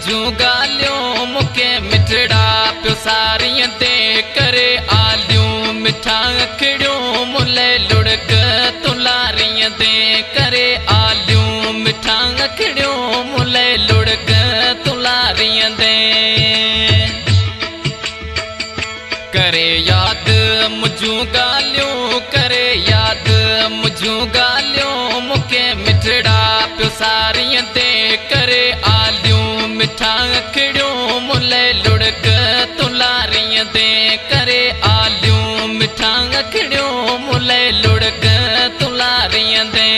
मुझूं ॻाल्हियूं मूंखे मिठड़ा पियो सारीअ ते करे आलियूं मिठा अखिड़ियूं मुले लुड़क तुलारीअ ते करे आलियूं मिठा अखिड़ियूं मुले लुड़क तुलारीअ ते करे याद मुझूं ॻाल्हियूं करे याद मुझूं ॻाल्हियूं मूंखे मिठड़ा पियो सारीअ ते करे आलियूं मिठा अखिड़ियूं मुले लुड़क तुलारीअ ते करे आलियूं मिठा अखिड़ियूं मुले लुड़क तुलारीअ ते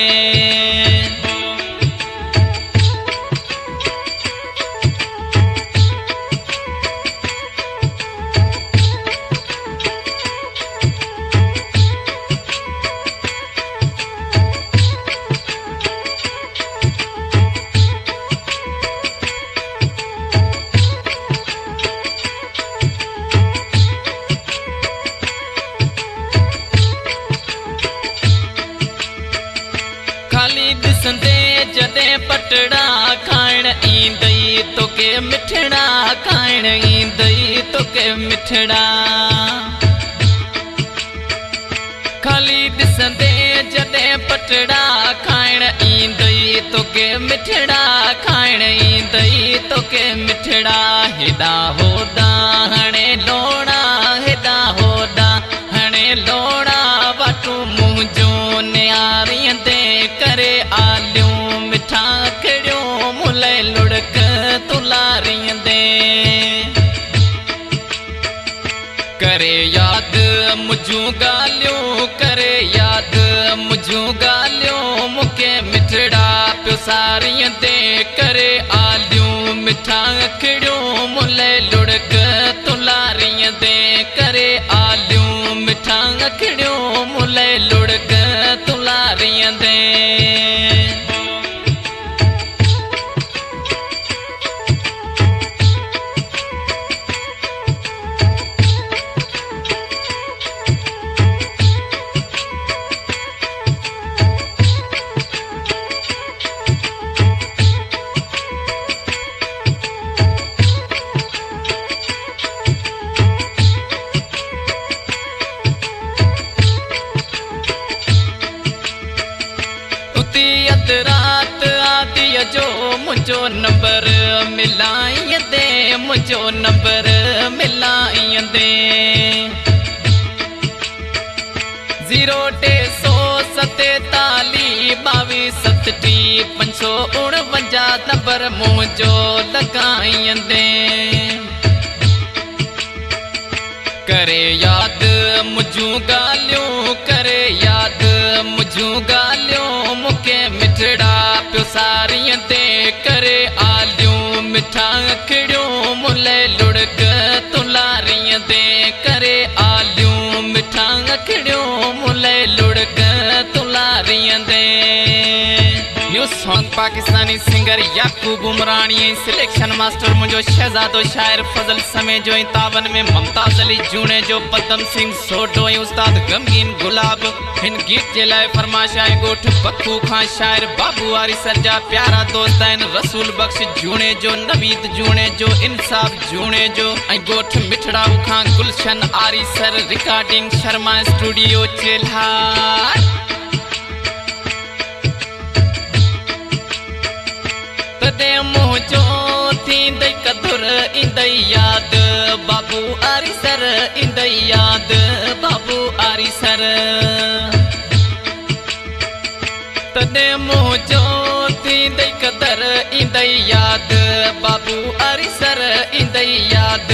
जॾहिं पटड़ा खाइण ईंदई तोखे मिठड़ा खाइण ईंदई तोखे मिठड़ा खाली ॾिसंदे जॾहिं पटड़ा खाइण ईंदई तोखे मिठड़ा खाइण ईंदई तोखे मिठड़ा हेॾा होॾा हणे लोड़ा हेॾा होॾा हणे लोड़ा वाटूं मुंहिंजो नियारीअ ते करे आलियूं मिठा अखिड़ियूं मुले लुड़क तुलारीअ ते करे याद मुझूं ॻाल्हियूं करे याद मुझूं ॻाल्हियूं मूंखे मिठड़ा पियो सारीअ ते करे आलियूं मिठा अखिड़ियूं मुले लुड़क तुलारीअ ते करे आलियूं मिठा अखिड़ियूं मुले लुड़क तुलारीअ ते रात आदि जो मुझो नंबर मिलाई दे मुझो नंबर मिलाई दे 0-2-47-22-549 नंबर मुझो लॻाई दे करे याद मुझूं ॻाल्हियूं करे याद मुझूं ॻाल्हियूं मूंखे मिठड़ा पियो सारीअ ते करे आलियूं मिठा अखिड़ियूं मुले लुड़क तुलारीअ ते करे आलियूं मिठा अखिड़ियूं मुले लुड़क तुलारीअ ते new song Pakistani singer Yakub Umrani selection master मुझो शहजादो शायर फजल समे जो तावन में मुमताज अली जूने जो पदम सिंह सोडो उस्ताद गमगीन गुलाब इन गीत के लाए फरमाइश आए गोठ बक्खू खां शायर बाबू वारी सरजा प्यारा दोस्त आइन रसूल बख्श जूने जो नवीद जूने जो इंसाफ जूने जो गोठ मिठड़ा खां गुलशन आरी सर रिकॉर्डिंग शर्मा स्टूडियो चेल्हार तदे मुझो थींदई कदुर इंदई याद बाबू आरी सर इंदई याद बाबू आरी सर तदे मुझो थींदई कदर इंदई याद बाबू आरी सर इंदई याद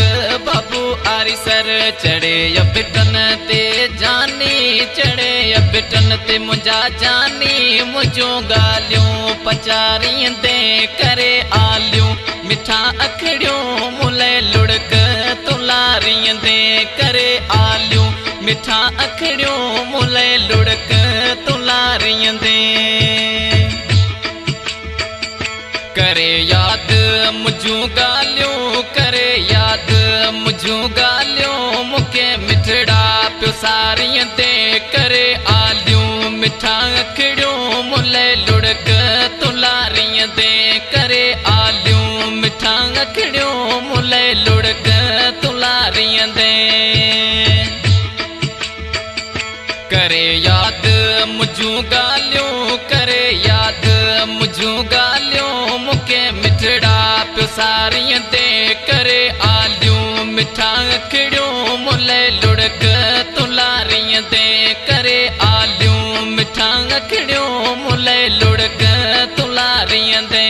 बाबू आरी सर चढ़े बिटन ते जानी चढ़े बिटन ते मुंहिंजा जानी मुझूं ॻाल्हियूं पचारीअ ते करे आलियूं मिठा अखिड़ियूं मुले लुड़क तुलारीअ ते करे आलियूं मिठा अखिड़ियूं मुले लुड़क तुलारीअ ते करे याद मुझूं ॻाल्हियूं करे याद मुझूं ॻाल्हियूं मूंखे मिठड़ा पियो सारीअ ते करे आलियूं मिठा अखिड़ियूं मुले लुड़क तुलारीअ ते करे आलियूं मिठा करे याद मुझूं ॻाल्हियूं करे याद मुझूं ॻाल्हियूं मूंखे मिठड़ा पियो सारीअ ते करे आलियूं मिठा खिड़ियूं मुले लुड़क तुलारीअ ते करे आलियूं मिठा खिड़ियूं मुले लुड़क तुलारीअ ते